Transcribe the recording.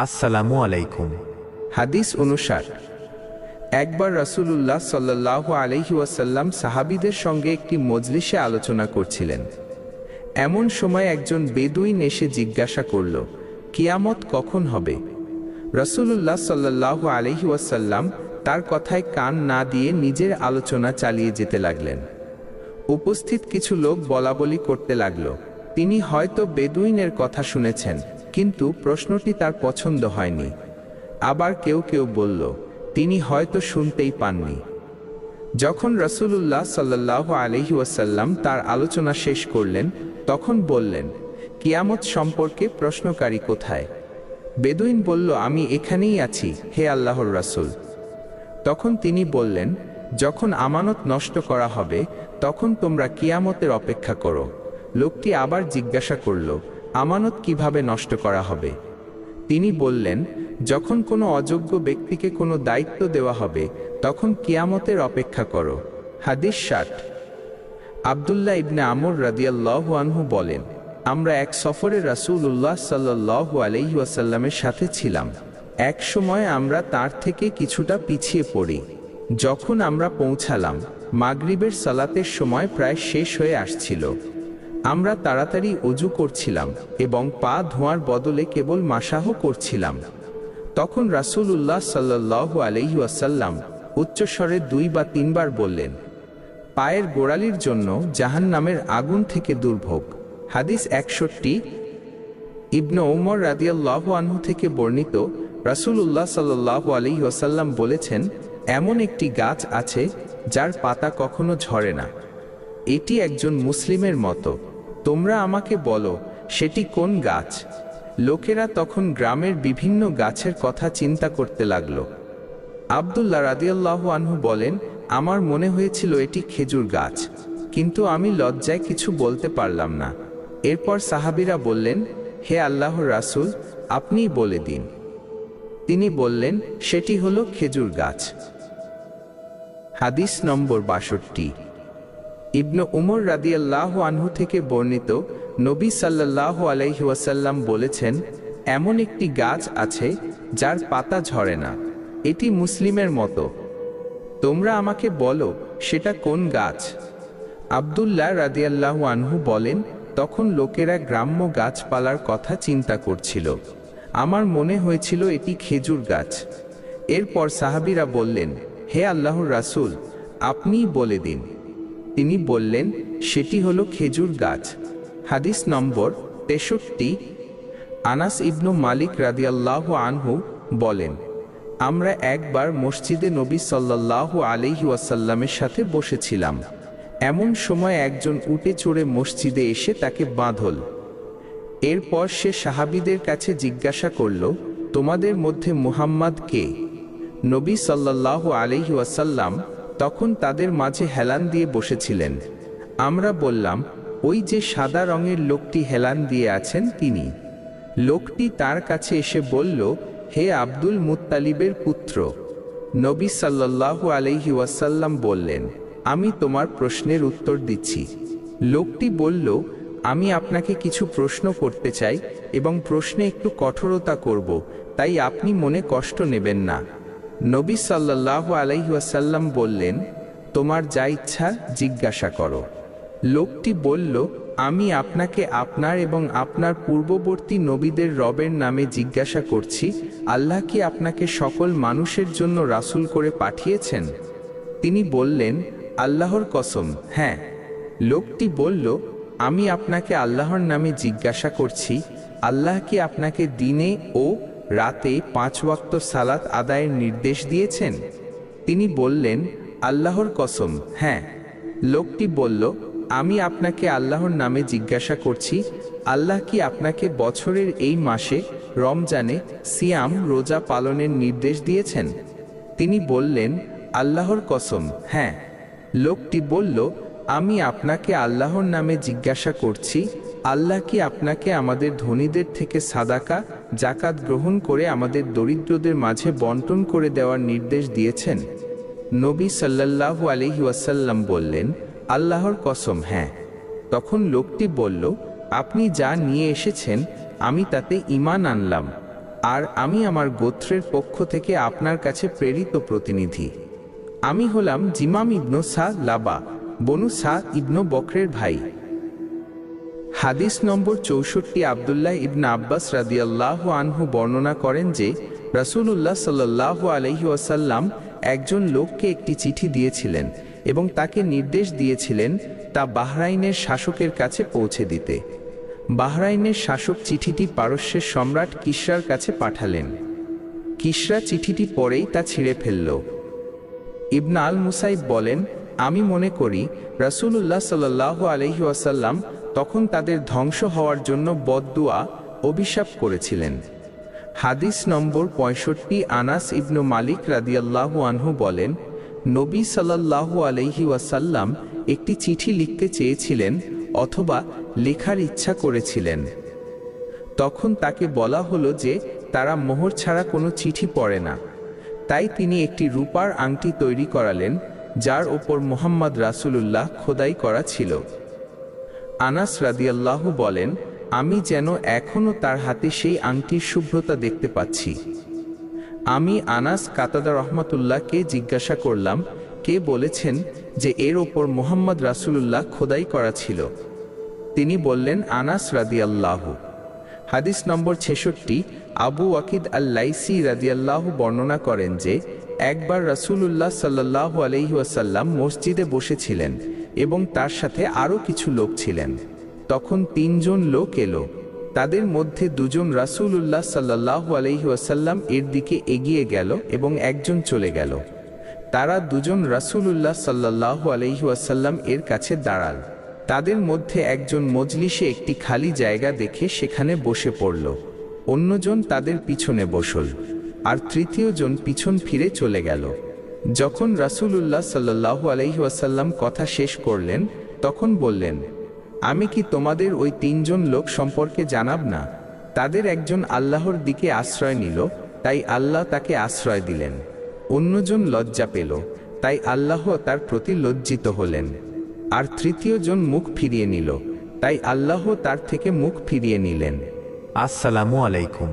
আসসালামু আলাইকুম। হাদিস 59। একবার রাসূলুল্লাহ সাল্লাল্লাহু আলাইহি ওয়াসাল্লাম সাহাবীদের সঙ্গে একটি মজলিসে আলোচনা করছিলেন। এমন সময় একজন বেদুইন এসে জিজ্ঞাসা করল, কিয়ামত কখন হবে? রাসূলুল্লাহ সাল্লাল্লাহু আলাইহি ওয়াসাল্লাম তার কথায় কান না দিয়ে নিজের আলোচনা চালিয়ে যেতে লাগলেন। উপস্থিত কিছু লোক বলাবলি করতে লাগল, তিনি হয়তো বেদুইনের কথা শুনেছেন, কিন্তু প্রশ্নটি তার পছন্দ হয়নি। আবার কেউ কেউ বলল, তিনি হয়তো শুনতেই পাননি। যখন রাসূলুল্লাহ সাল্লাল্লাহু আলাইহি ওয়াসাল্লাম তার আলোচনা শেষ করলেন, তখন বললেন, কিয়ামত সম্পর্কে প্রশ্নকারী কোথায়? বেদুইন বলল, আমি এখানেই আছি, হে আল্লাহর রাসূল। তখন তিনি বললেন, যখন আমানত নষ্ট করা হবে তখন তোমরা কিয়ামতের অপেক্ষা করো। লোকটি আবার জিজ্ঞাসা করল, আমানত কিভাবে নষ্ট করা হবে? তিনি বললেন, যখন কোনো অযোগ্য ব্যক্তিকে কোনো দায়িত্ব দেওয়া হবে তখন কিয়ামতের অপেক্ষা করো। হাদিস 60। আব্দুল্লাহ ইবনে আমর রাদিয়াল্লাহু আনহু বলেন, আমরা এক সফরে রাসূলুল্লাহ সাল্লাল্লাহু আলাইহি ওয়াসাল্লামের সাথে ছিলাম। এক সময় আমরা তার থেকে কিছুটা পিছিয়ে পড়ি। যখন আমরা পৌঁছালাম, মাগরিবের সালাতের সময় প্রায় শেষ হয়ে আসছিল। আমরা তাড়াতাড়ি ওযু করছিলাম এবং পা ধোয়ার বদলে কেবল মাসাহ করছিলাম। তখন রাসূলুল্লাহ সাল্লাল্লাহু আলাইহি ওয়াসাল্লাম উচ্চস্বরে 2 বা 3 বার বললেন, পায়ের গোড়ালির জন্য জাহান্নামের আগুন থেকে দুর্ভোগ। হাদিস 61। ইবনে ওমর রাদিয়াল্লাহু আনহু থেকে বর্ণিত, রাসূলুল্লাহ সাল্লাল্লাহু আলাইহি ওয়াসাল্লাম বলেছেন, এমন একটি গাছ আছে যার পাতা কখনো ঝরে না। এটি একজন মুসলিমের মতো। তোমরা আমাকে বলো, সেটি কোন গাছ? লোকেরা তখন গ্রামের বিভিন্ন গাছের কথা চিন্তা করতে লাগলো। আব্দুল্লাহ রাদিয়াল্লাহু আনহু বলেন, আমার মনে হয়েছিল এটি খেজুর গাছ, কিন্তু আমি লজ্জায় কিছু বলতে পারলাম না। এরপর সাহাবীরা বললেন, হে আল্লাহর রাসূল, আপনিই বলে দিন। তিনি বললেন, সেটি হলো খেজুর গাছ। হাদিস নম্বর 62। ইবনে উমর রাদিয়াল্লাহু আনহু থেকে বর্ণিত, নবী সাল্লাল্লাহু আলাইহি ওয়াসাল্লাম বলেছেন, এমন একটি গাছ আছে যার পাতা ঝরে না, এটি মুসলিমের মতো। তোমরা আমাকে বলো, সেটা কোন গাছ? আব্দুল্লাহ রাদিয়াল্লাহু আনহু বলেন, তখন লোকেরা গ্রাম্য গাছপালার কথা চিন্তা করছিল। আমার মনে হয়েছিল এটি খেজুর গাছ। এরপর সাহাবীরা বললেন, হে আল্লাহর রাসূল, আপনিই বলে দিন। তিনি বললেন, সেটি হলো খেজুর গাছ। হাদিস নম্বর 63। আনাস ইবনু মালিক রাদিয়াল্লাহু আনহু বলেন, আমরা একবার মসজিদে নবী সাল্লাল্লাহু আলাইহি ওয়াসাল্লামের সাথে বসেছিলাম। এমন সময় একজন উটে চড়ে মসজিদে এসে তাকে বাঁধল। এরপর সে সাহাবীদের কাছে জিজ্ঞাসা করল, তোমাদের মধ্যে মুহাম্মদ কে? নবী সাল্লাল্লাহু আলাইহি ওয়াসাল্লাম তখন তাদের মাঝে হেলান দিয়ে বসেছিলেন। আমরা বললাম, ওই যে সাদা রঙের লোকটি হেলান দিয়ে আছেন তিনি। লোকটি তার কাছে এসে বলল, হে আব্দুল মুত্তালিবের পুত্র। নবী সাল্লাল্লাহু আলাইহি ওয়াসাল্লাম বললেন, আমি তোমার প্রশ্নের উত্তর দিচ্ছি। লোকটি বলল, আমি আপনাকে কিছু প্রশ্ন করতে চাই এবং প্রশ্নে একটু কঠোরতা করব, তাই আপনি মনে কষ্ট নেবেন না। নবী সাল্লাল্লাহু আলাইহি ওয়াসাল্লাম বললেন, তোমার যা ইচ্ছা জিজ্ঞাসা করো। লোকটি বলল, আমি আপনাকে আপনার এবং আপনার পূর্ববর্তী নবীদের রবের নামে জিজ্ঞাসা করছি, আল্লাহ কি আপনাকে সকল মানুষের জন্য রাসূল করে পাঠিয়েছেন? তিনি বললেন, আল্লাহর কসম, হ্যাঁ। লোকটি বলল, আমি আপনাকে আল্লাহর নামে জিজ্ঞাসা করছি, আল্লাহ কি আপনাকে দিনে ও রাতে 5 ওয়াক্ত সালাত আদায়ের নির্দেশ দিয়েছেন? তিনি বললেন, আল্লাহর কসম, হ্যাঁ। লোকটি বলল, আমি আপনাকে আল্লাহর নামে জিজ্ঞাসা করছি, আল্লাহ কি আপনাকে বছরের এই মাসে রমজানে সিয়াম রোজা পালনের নির্দেশ দিয়েছেন? তিনি বললেন, আল্লাহর কসম, হ্যাঁ। লোকটি বলল, আমি আপনাকে আল্লাহর নামে জিজ্ঞাসা করছি, আল্লাহ কি আপনাকে আমাদের ধনীদের থেকে সাদাকা যাকাত গ্রহণ করে আমাদের দরিদ্রদের মাঝে বন্টন করে দেওয়ার নির্দেশ দিয়েছেন? নবী সাল্লাল্লাহু আলাইহি ওয়াসাল্লাম বললেন, আল্লাহর কসম, হ্যাঁ। তখন লোকটি বলল, আপনি যা নিয়ে এসেছেন আমি তাতে ঈমান আনলাম। আর আমি আমার গোত্রের পক্ষ থেকে আপনার কাছে প্রেরিত প্রতিনিধি। আমি হলাম জিমাম ইবনু সা লাবা, বনু সা ইবনু বকরের ভাই। হাদিস নম্বর 64। আব্দুল্লাহ ইবনে আব্বাস রাদিয়াল্লাহু আনহু বর্ণনা করেন যে রাসূলুল্লাহ সাল্লাল্লাহু আলাইহি ওয়াসাল্লাম একজন লোককে একটি চিঠি দিয়েছিলেন এবং তাকে নির্দেশ দিয়েছিলেন তা বাহরাইনের শাসকের কাছে পৌঁছে দিতে। বাহরাইনের শাসক চিঠিটি পারস্যের সম্রাট কিসরার কাছে পাঠালেন। কিসরা চিঠিটি পড়েই তা ছিঁড়ে ফেলল। ইবনে আল মুসাইব বলেন, আমি মনে করি রাসূলুল্লাহ সাল্লাল্লাহু আলাইহি ওয়াসাল্লাম তখন তাদের ধ্বংস হওয়ার জন্য বদদুয়া অভিশাপ করেছিলেন। হাদিস নম্বর 65। আনাস ইবনু মালিক রাদিয়াল্লাহু আনহু বলেন, নবী সাল্লাল্লাহু আলাইহি ওয়াসাল্লাম একটি চিঠি লিখতে চেয়েছিলেন অথবা লেখার ইচ্ছা করেছিলেন। তখন তাকে বলা হলো যে তারা মোহর ছাড়া কোনো চিঠি পড়ে না। তাই তিনি একটি রূপার আংটি তৈরি করালেন যার ওপর মুহাম্মদ রাসূলুল্লাহ খোদাই করা ছিল। আনাস রাদিয়াল্লাহু বলেন, আমি যেন এখনো তার হাতে সেই আংটির শুভ্রতা দেখতে পাচ্ছি। আমি আনাস কাতাদা রহমাতুল্লাহকে জিজ্ঞাসা করলাম, কে বলেছেন যে এর ওপর মুহাম্মদ রাসূলুল্লাহ খোদাই করা ছিল? তিনি বললেন, আনাস রাদিয়াল্লাহু। হাদিস নম্বর 66। আবু ওয়াকিদ আল-লাইসি রাদিয়াল্লাহু বর্ণনা করেন যে একবার রাসূলুল্লাহ সাল্লাল্লাহু আলাইহি ওয়াসাল্লাম মসজিদে বসেছিলেন এবং তার সাথে আরও কিছু লোক ছিলেন। তখন 3 জন লোক এলো। তাদের মধ্যে 2 জন রাসূলুল্লাহ সাল্লাল্লাহু আলাইহি ওয়াসাল্লাম এর দিকে এগিয়ে গেল এবং একজন চলে গেল। তারা 2 জন রাসূলুল্লাহ সাল্লাল্লাহু আলাইহি ওয়াসাল্লাম এর কাছে দাঁড়াল। তাদের মধ্যে একজন মজলিসে একটি খালি জায়গা দেখে সেখানে বসে পড়ল। অন্যজন তাদের পিছনে বসল, আর তৃতীয় জন পিছন ফিরে চলে গেল। যখন রাসূলুল্লাহ সাল্লাল্লাহু আলাইহি ওয়াসাল্লাম কথা শেষ করলেন তখন বললেন, আমি কি তোমাদের ওই 3 জন লোক সম্পর্কে জানাব না? তাদের একজন আল্লাহর দিকে আশ্রয় নিল, তাই আল্লাহ তাকে আশ্রয় দিলেন। অন্যজন লজ্জা পেল, তাই আল্লাহ তার প্রতি লজ্জিত হলেন। আর তৃতীয় জন মুখ ফিরিয়ে নিল, তাই আল্লাহ তার থেকে মুখ ফিরিয়ে নিলেন। আসসালামু আলাইকুম।